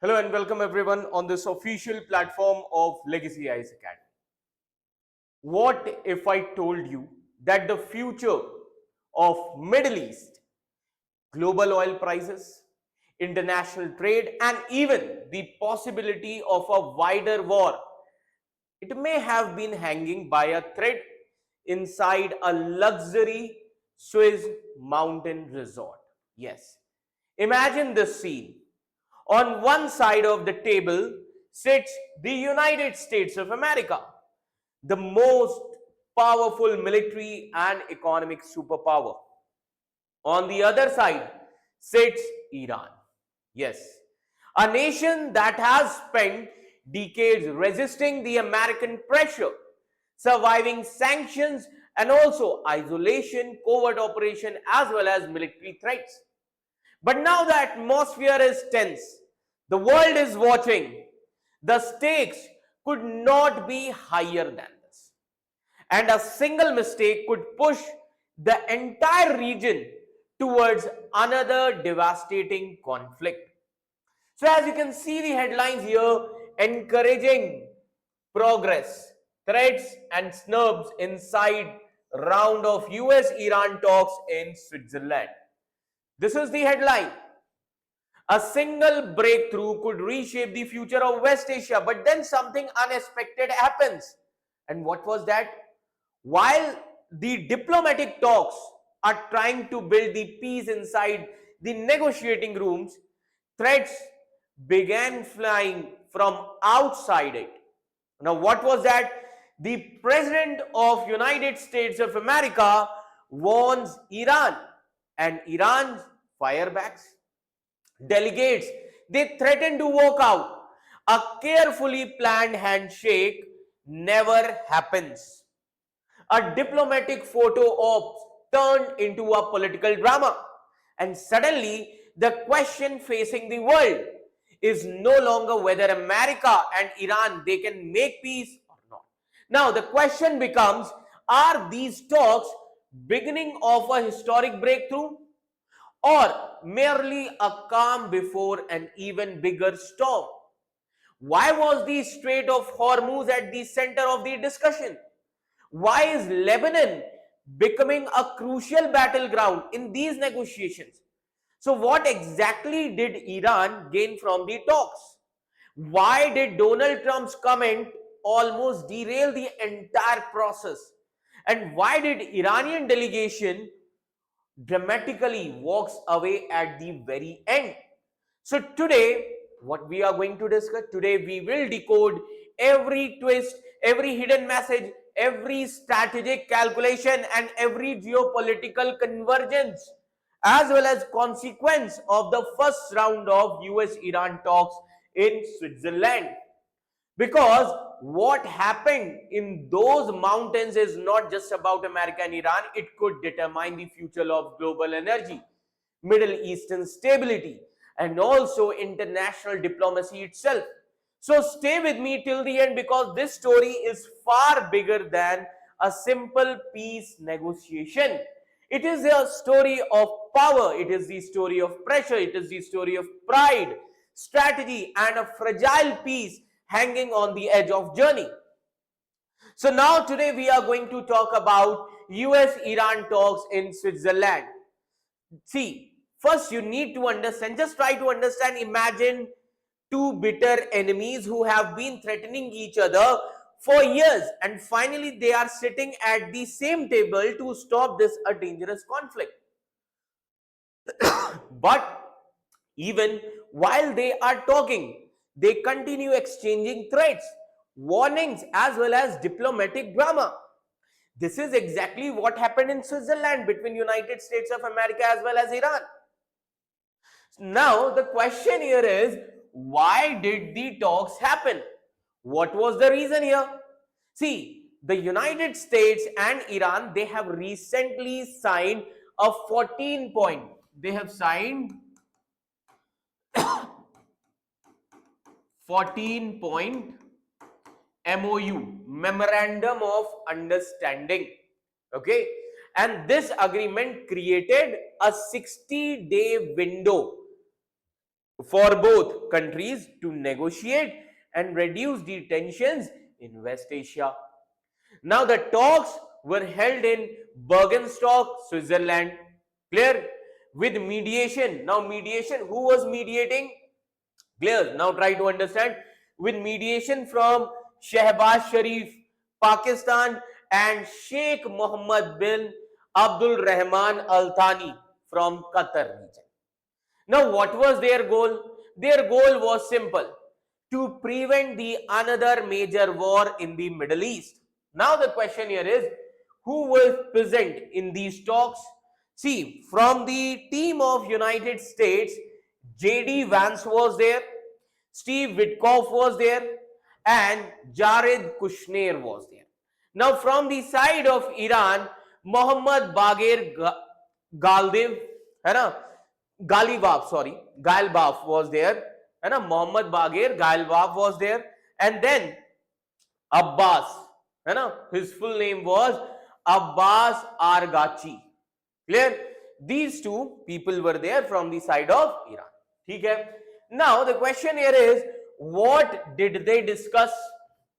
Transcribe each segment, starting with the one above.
Hello and welcome everyone on this official platform of Legacy IAS Academy. What if I told you that the future of Middle East, global oil prices, international trade and even the possibility of a wider war, it may have been hanging by a thread inside a luxury Swiss mountain resort. Yes, imagine this scene. On one side of the table sits the United States of America, the most powerful military and economic superpower. On the other side sits Iran. Yes, a nation that has spent decades resisting the American pressure, surviving sanctions and also isolation, covert operation as well as military threats. But now the atmosphere is tense. The world is watching. The stakes could not be higher than this. And a single mistake could push the entire region towards another devastating conflict. So as you can see the headlines here, encouraging progress, threats and snubs inside round of US-Iran talks in Switzerland. This is the headline. A single breakthrough could reshape the future of West Asia, but then something unexpected happens. And what was that? While the diplomatic talks are trying to build the peace inside the negotiating rooms, threats began flying from outside it. Now, what was that? The President of United States of America warns Iran, and Iran firebacks. Delegates, they threaten to walk out. A carefully planned handshake never happens. A diplomatic photo op turned into a political drama. And suddenly, the question facing the world is no longer whether America and Iran, they can make peace or not. Now, the question becomes, are these talks beginning of a historic breakthrough, or merely a calm before an even bigger storm? Why was the Strait of Hormuz at the center of the discussion? Why is Lebanon becoming a crucial battleground in these negotiations? So what exactly did Iran gain from the talks? Why did Donald Trump's comment almost derail the entire process? And why did Iranian delegation dramatically walks away at the very end? So today, what we are going to discuss, today we will decode every twist, every hidden message, every strategic calculation and every geopolitical convergence as well as consequence of the first round of US-Iran talks in Switzerland. Because what happened in those mountains is not just about America and Iran, it could determine the future of global energy, Middle Eastern stability, and also international diplomacy itself. So stay with me till the end, because this story is far bigger than a simple peace negotiation. It is a story of power, it is the story of pressure, it is the story of pride, strategy, and a fragile peace hanging on the edge of journey. So now today we are going to talk about US-Iran talks in Switzerland. See, first you need to understand, just try to understand, imagine two bitter enemies who have been threatening each other for years, and finally they are sitting at the same table to stop this a dangerous conflict. But even while they are talking, they continue exchanging threats, warnings as well as diplomatic drama. This is exactly what happened in Switzerland between United States of America as well as Iran. Now the question here is, why did the talks happen? What was the reason here? See, the United States and Iran, they have recently signed a 14-point. They have signed 14-point MOU, Memorandum of Understanding. Okay, and this agreement created a 60-day window for both countries to negotiate and reduce the tensions in West Asia. Now the talks were held in Bergenstock, Switzerland. Clear? With mediation. Now mediation, who was mediating? Clear? Now try to understand. With mediation from Shehbaz Sharif, Pakistan, and Sheikh Mohammed bin Abdul Rahman Al Thani from Qatar region. Now, what was their goal? Their goal was simple: to prevent the another major war in the Middle East. Now, the question here is, who was present in these talks? See, from the team of United States, J.D. Vance was there, Steve Witkoff was there, and Jared Kushner was there. Now, from the side of Iran, Mohammad Bagher Galdiv, है ना, Galibaf, sorry, Galbaf was there, है ना, Mohammad Bagher Galbaf was there, and then Abbas, है ना, his full name was Abbas Argachi. Clear? These two people were there from the side of Iran. ठीक है? Now the question here is, what did they discuss?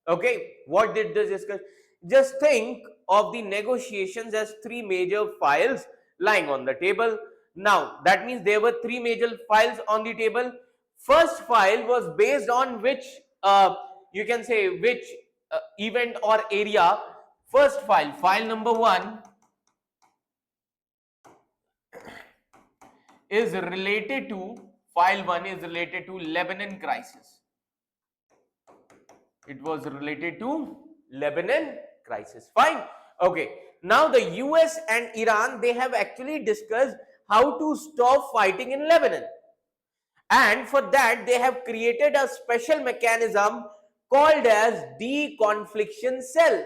Okay, what did they discuss? Just think of the negotiations as three major files lying on the table. Now that means there were three major files on the table. First file was based on which you can say which event or area. First file, file number 1 is related to Lebanon crisis. It was related to Lebanon crisis. Fine. Okay. Now the US and Iran, they have actually discussed how to stop fighting in Lebanon. And for that, they have created a special mechanism called as deconfliction cell.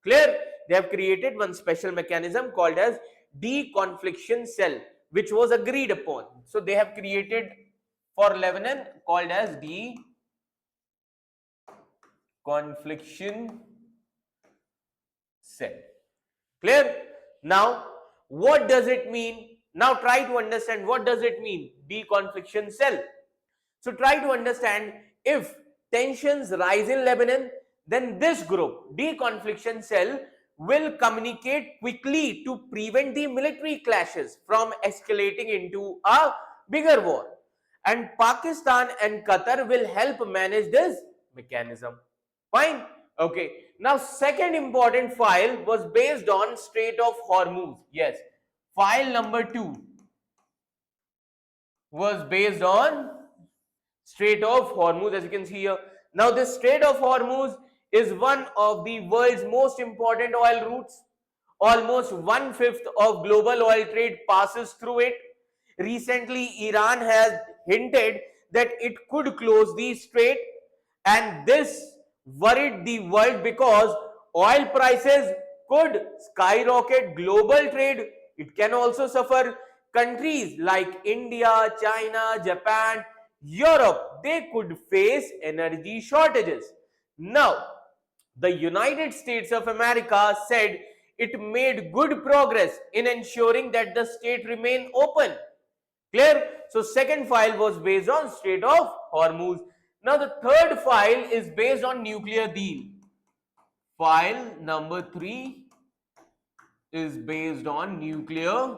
Clear? They have created one special mechanism called as deconfliction cell, which was agreed upon. So they have created for Lebanon called as deconfliction cell. Clear? Now, what does it mean? Now try to understand what does it mean, deconfliction cell. So try to understand, if tensions rise in Lebanon, then this group, deconfliction cell, will communicate quickly to prevent the military clashes from escalating into a bigger war. And Pakistan and Qatar will help manage this mechanism. Fine. Okay. Now, second important file was based on Strait of Hormuz. Yes. File number 2 was based on Strait of Hormuz, as you can see here. Now, this Strait of Hormuz is one of the world's most important oil routes. Almost 1/5 of global oil trade passes through it. Recently, Iran has hinted that it could close the strait, and this worried the world because oil prices could skyrocket global trade. It can also suffer. Countries like India, China, Japan, Europe, they could face energy shortages. Now, the United States of America said it made good progress in ensuring that the strait remain open. Clear? So second file was based on Strait of Hormuz. Now the third file is based on nuclear deal. File number 3 is based on nuclear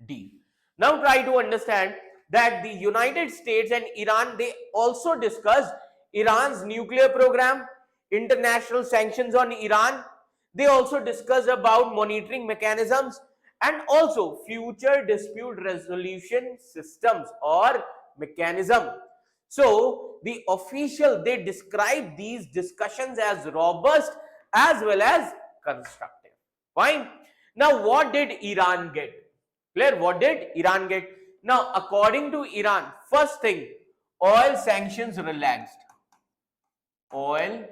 deal. Now try to understand that the United States and Iran, they also discussed Iran's nuclear program, international sanctions on Iran. They also discussed about monitoring mechanisms and also future dispute resolution systems or mechanism. So the official, they describe these discussions as robust as well as constructive. Fine. Now what did Iran get? Clear? What did Iran get? Now according to Iran, first thing, oil sanctions relaxed. Oil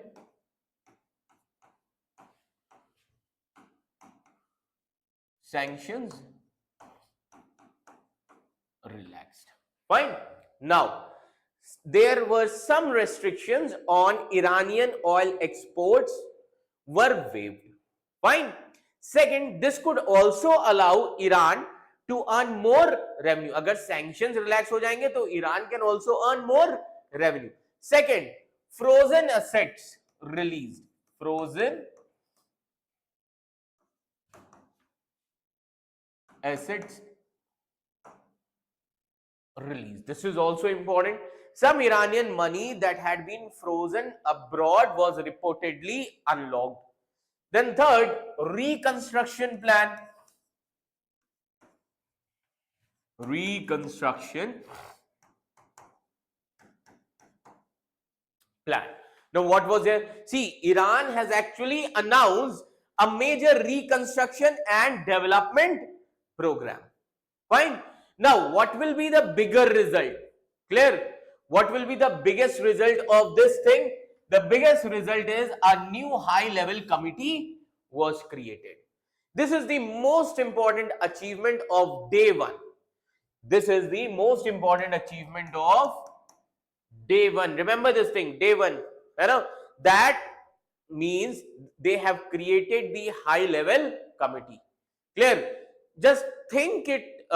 sanctions relaxed. Fine. Now, there were some restrictions on Iranian oil exports were waived. Fine. Second, this could also allow Iran to earn more revenue. अगर sanctions relax हो जाएंगे तो Iran can also earn more revenue. Second, frozen assets released. Frozen assets released. This is also important. Some Iranian money that had been frozen abroad was reportedly unlocked. Then third, reconstruction plan. Reconstruction plan. Now what was there? See, Iran has actually announced a major reconstruction and development program. Fine. Now what will be the bigger result? Clear? What will be the biggest result of this thing? The biggest result is a new high level committee was created. This is the most important achievement of day one. This is the most important achievement of day one. Remember this thing, day one. You know, that means they have created the high level committee. Clear? Just think it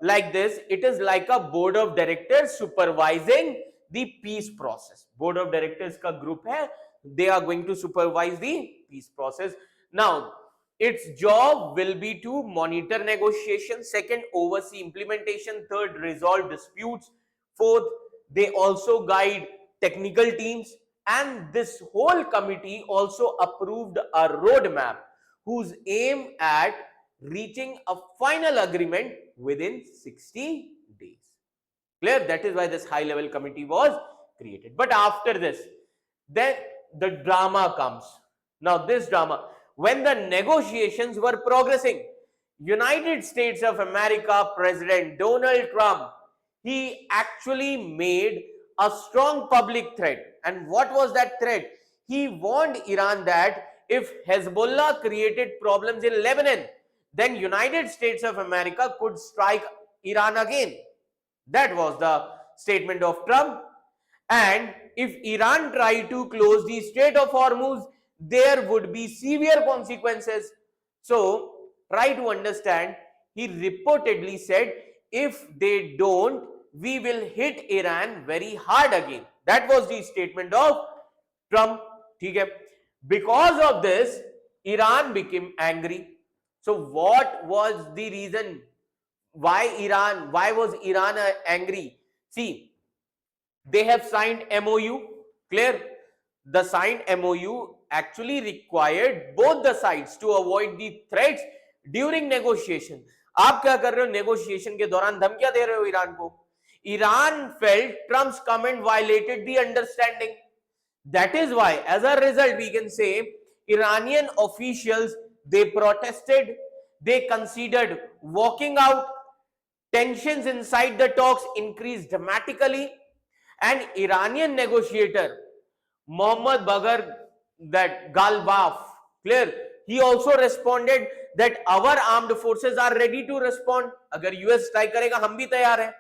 like this. It is like a board of directors supervising the peace process. Board of directors ka group hai. They are going to supervise the peace process. Now, its job will be to monitor negotiations. Second, oversee implementation. Third, resolve disputes. Fourth, they also guide technical teams. And this whole committee also approved a roadmap whose aim at reaching a final agreement within 60 days. Clear? That is why this high level committee was created. But after this, then the drama comes. Now this drama, when the negotiations were progressing, United States of America President Donald Trump, he actually made a strong public threat. And what was that threat? He warned Iran that if Hezbollah created problems in Lebanon, then United States of America could strike Iran again. That was the statement of Trump. And if Iran tried to close the Strait of Hormuz, there would be severe consequences. So try to understand, he reportedly said, if they don't, we will hit Iran very hard again. That was the statement of Trump. Because of this, Iran became angry. So what was the reason? Why was Iran angry? See, they have signed MOU. Clear? The signed MOU actually required both the sides to avoid the threats during negotiation. आप क्या कर रहे हो? Negotiation के दौरान धमकियां दे रहे हो ईरान को. Iran felt Trump's comment violated the understanding. That is why, as a result, we can say Iranian officials, they protested, they considered walking out. Tensions inside the talks increased dramatically, and Iranian negotiator Mohammad Baghar, that Galbaf, clear, he also responded that our armed forces are ready to respond. Agar US strike karega, hum bhi tayar hai.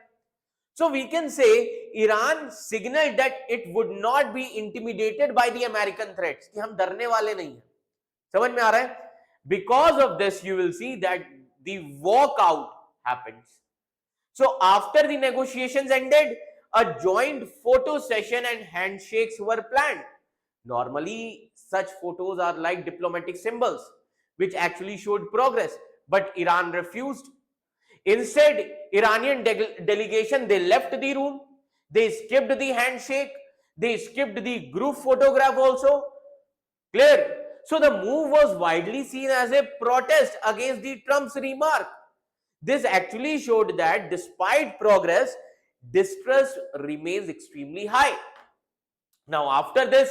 So we can say Iran signaled that it would not be intimidated by the American threats. कि हम डरने वाले नहीं हैं. समझ में आ रहा है? Because of this, you will see that the walkout happens. So after the negotiations ended, a joint photo session and handshakes were planned. Normally, such photos are like diplomatic symbols, which actually showed progress, but Iran refused. Instead, Iranian delegation, they left the room, they skipped the handshake, they skipped the group photograph also. Clear? So the move was widely seen as a protest against the Trump's remark. This actually showed that despite progress, distrust remains extremely high. Now after this,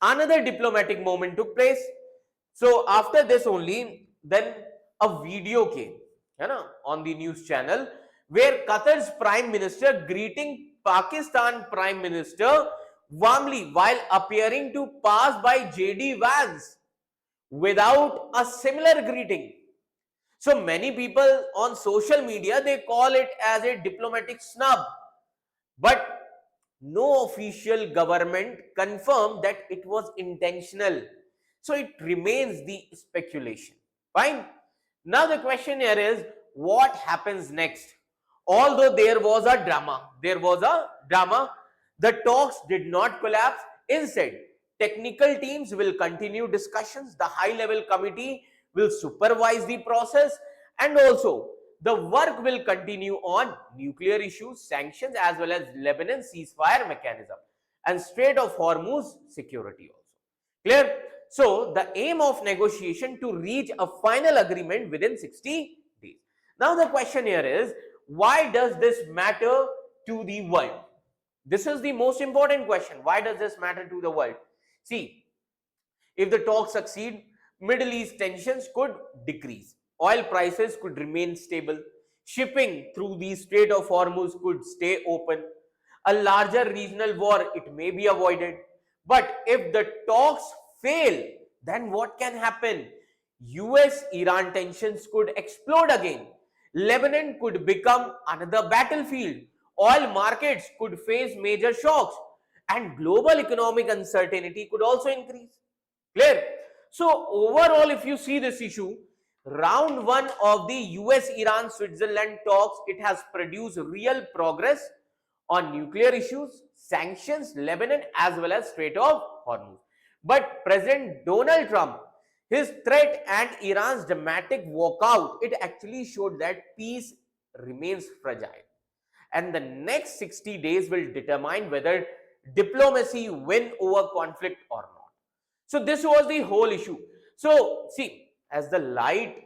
another diplomatic moment took place. So after this only, then a video came, on the news channel, where Qatar's Prime Minister greeting Pakistan Prime Minister warmly while appearing to pass by JD Vance without a similar greeting. So many people on social media, they call it as a diplomatic snub, but no official government confirmed that it was intentional. So it remains the speculation. Fine. Now the question here is, what happens next? Although there was a drama, the talks did not collapse. Instead, technical teams will continue discussions, the high level committee will supervise the process, and also the work will continue on nuclear issues, sanctions, as well as Lebanon ceasefire mechanism and Strait of Hormuz security also. Clear? So the aim of negotiation to reach a final agreement within 60 days. Now the question here is, why does this matter to the world? This is the most important question. Why does this matter to the world? See, if the talks succeed, Middle East tensions could decrease. Oil prices could remain stable. Shipping through the Strait of Hormuz could stay open. A larger regional war, it may be avoided. But if the talks fail, then what can happen? US-Iran tensions could explode again. Lebanon could become another battlefield. Oil markets could face major shocks. And global economic uncertainty could also increase. Clear? So overall, if you see this issue, round one of the US-Iran-Switzerland talks, it has produced real progress on nuclear issues, sanctions, Lebanon, as well as Strait of Hormuz. But President Donald Trump, his threat and Iran's dramatic walkout, it actually showed that peace remains fragile. And the next 60 days will determine whether diplomacy win over conflict or not. So this was the whole issue. So see, as the light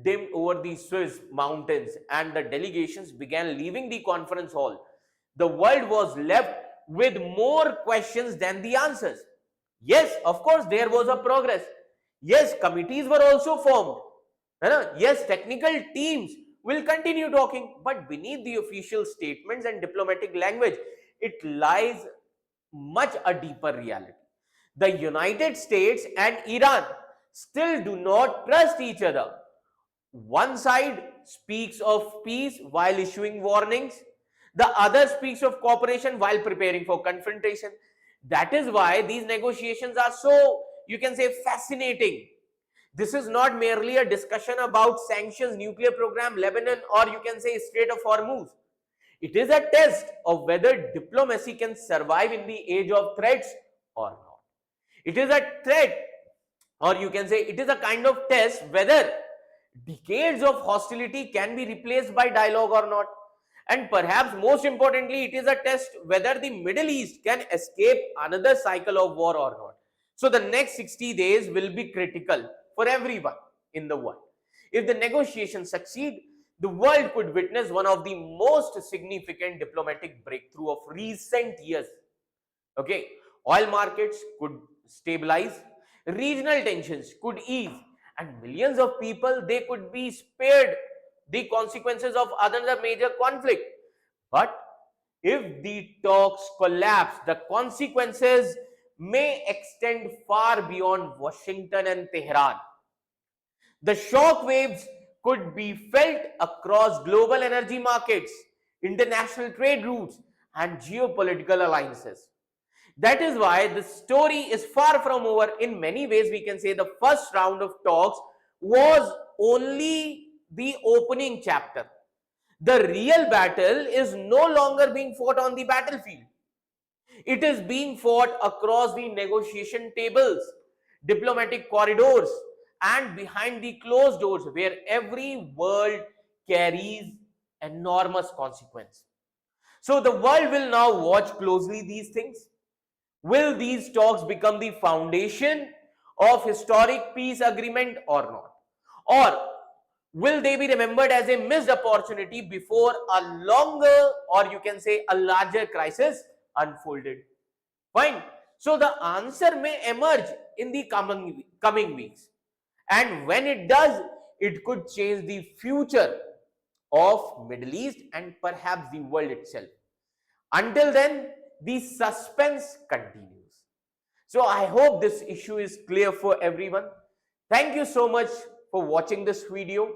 dimmed over the Swiss mountains and the delegations began leaving the conference hall, the world was left with more questions than the answers. Yes, of course, there was a progress. Yes, committees were also formed. Yes, technical teams will continue talking, but beneath the official statements and diplomatic language, it lies much a deeper reality. The United States and Iran still do not trust each other. One side speaks of peace while issuing warnings. The other speaks of cooperation while preparing for confrontation. That is why these negotiations are so, you can say, fascinating. This is not merely a discussion about sanctions, nuclear program, Lebanon, or you can say Strait of Hormuz. It is a test of whether diplomacy can survive in the age of threats or not. It is a threat, or you can say it is a kind of test whether decades of hostility can be replaced by dialogue or not. And perhaps most importantly, it is a test whether the Middle East can escape another cycle of war or not. So the next 60 days will be critical for everyone in the world. If the negotiations succeed, the world could witness one of the most significant diplomatic breakthrough of recent years. Okay, oil markets could stabilize, regional tensions could ease, and millions of people, they could be spared the consequences of another major conflict. But if the talks collapse, the consequences may extend far beyond Washington and Tehran. The shock waves could be felt across global energy markets, international trade routes, and geopolitical alliances. That is why the story is far from over. In many ways, we can say the first round of talks was only the opening chapter. The real battle is no longer being fought on the battlefield. It is being fought across the negotiation tables, diplomatic corridors, and behind the closed doors, where every word carries enormous consequence. So the world will now watch closely these things. Will these talks become the foundation of historic peace agreement or not? Or will they be remembered as a missed opportunity before a longer, or you can say a larger crisis unfolded? Fine. So the answer may emerge in the coming weeks. And when it does, it could change the future of Middle East and perhaps the world itself. Until then, the suspense continues. So I hope this issue is clear for everyone. Thank you so much for watching this video.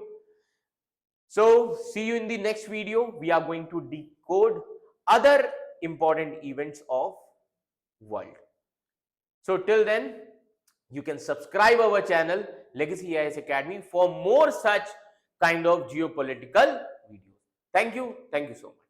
So see you in the next video. We are going to decode other important events of world. So till then, you can subscribe our channel Legacy IAS Academy for more such kind of geopolitical videos. Thank you so much.